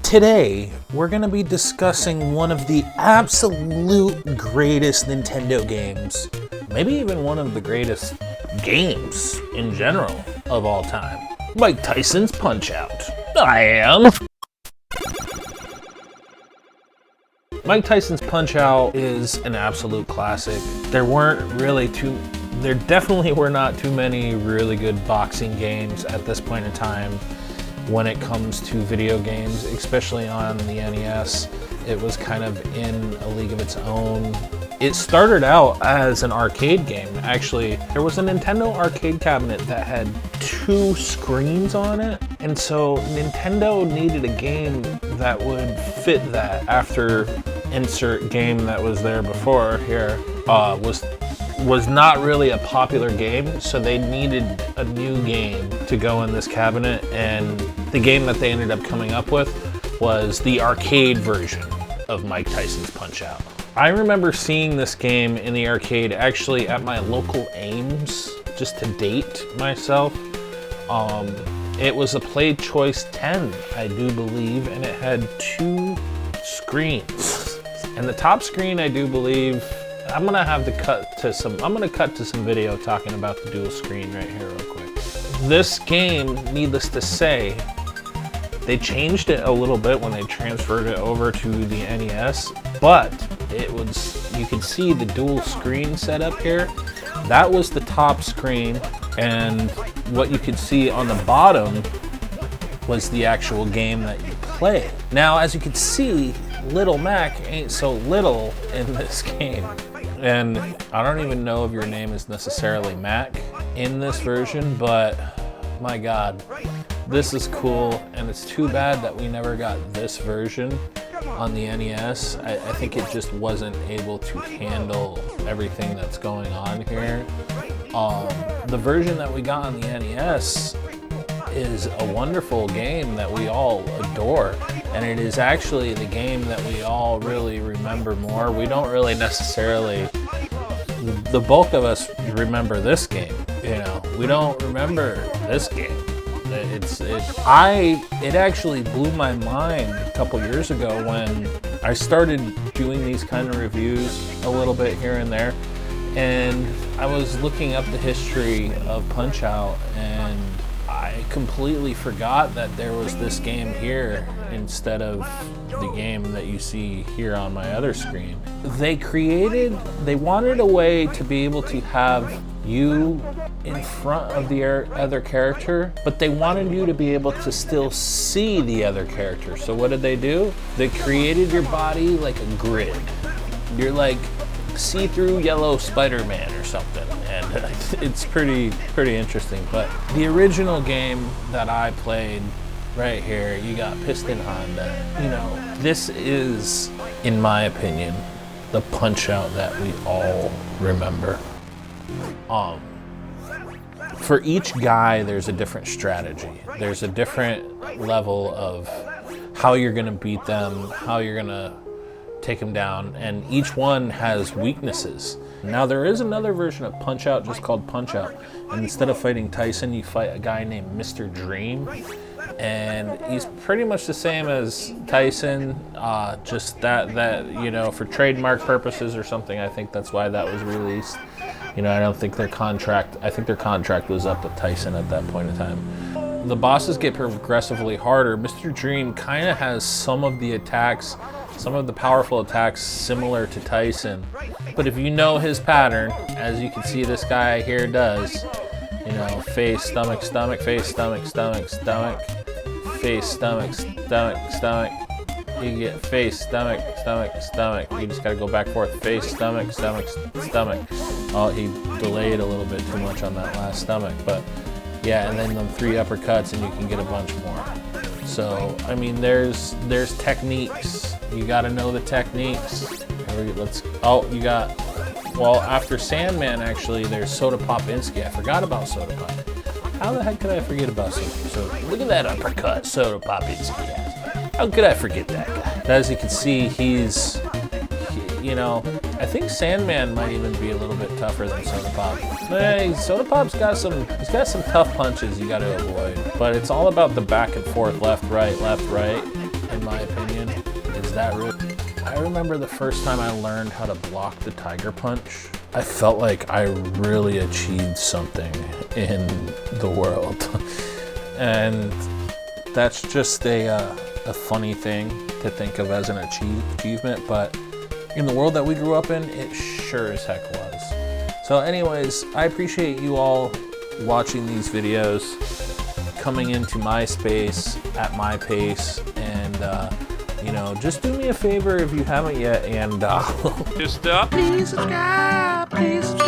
Today, we're going to be discussing one of the absolute greatest Nintendo games, maybe even one of the greatest games in general of all time. Mike Tyson's Punch-Out. I am. Mike Tyson's Punch-Out is an absolute classic. There definitely were not too many really good boxing games at this point in time when it comes to video games, especially on the NES. It was kind of in a league of its own. It started out as an arcade game. Actually, there was a Nintendo arcade cabinet that had 2 screens on it, and so Nintendo needed a game that would fit that after insert game that was there before here was not really a popular game, so they needed a new game to go in this cabinet, and the game that they ended up coming up with was the arcade version of Mike Tyson's Punch-Out. I remember seeing this game in the arcade actually at my local Ames, just to date myself. It was a Play Choice 10, I do believe, and it had 2 screens. And the top screen, I do believe, I'm gonna cut to some video talking about the dual screen right here real quick. This game, needless to say, they changed it a little bit when they transferred it over to the NES, but you can see the dual screen setup here. That was the top screen, and what you could see on the bottom was the actual game that you play. Now, as you can see, Little Mac ain't so little in this game. And I don't even know if your name is necessarily Mac in this version, but my God, this is cool, and it's too bad that we never got this version on the NES. I think it just wasn't able to handle everything that's going on here. The version that we got on the NES is a wonderful game that we all adore, and it is actually the game that we all really remember more. We don't really necessarily, the bulk of us remember this game, we don't remember this game. It actually blew my mind a couple years ago when I started doing these kind of reviews a little bit here and there, and I was looking up the history of Punch-Out, and I completely forgot that there was this game here instead of the game that you see here on my other screen. They wanted a way to be able to have you in front of the other character, but they wanted you to be able to still see the other character. So what did they do? They created your body like a grid. You're like see-through yellow Spider-Man or something, and it's pretty interesting. But the original game that I played right here, you got Piston Honda. This is, in my opinion, the Punch-Out that we all remember. For each guy, there's a different strategy. There's a different level of how you're gonna beat them, how you're gonna take them down, and each one has weaknesses. Now, there is another version of Punch-Out just called Punch-Out, and instead of fighting Tyson, you fight a guy named Mr. Dream, and he's pretty much the same as Tyson, just that for trademark purposes or something. I think that's why that was released. I don't think their contract was up with Tyson at that point in time. The bosses get progressively harder. Mr. Dream kind of has some of the powerful attacks similar to Tyson. But if you know his pattern, as you can see this guy here does, face, stomach, stomach, face, stomach, stomach, stomach, face, stomach, stomach, stomach. You get face, stomach, stomach, stomach. You just gotta go back and forth. Face, stomach, stomach, stomach. Oh, he delayed a little bit too much on that last stomach, but yeah, and then them 3 uppercuts and you can get a bunch more. So, I mean, there's techniques. You gotta know the techniques. After Sandman, actually, there's Soda Popinski. I forgot about Soda Pop. How the heck could I forget about Soda? Look at that uppercut Soda Popinski has. How could I forget that guy? As you can see, I think Sandman might even be a little bit tougher than Soda Pop. Hey, Soda Pop's got some tough punches you got to avoid. But it's all about the back and forth, left, right, in my that really... I remember the first time I learned how to block the tiger punch. I felt like I really achieved something in the world. And that's just a funny thing to think of as an achievement, but in the world that we grew up in, it sure as heck was. So anyways, I appreciate you all watching these videos, coming into my space at my pace, and you know, just do me a favor if you haven't yet, and Just please subscribe, please subscribe.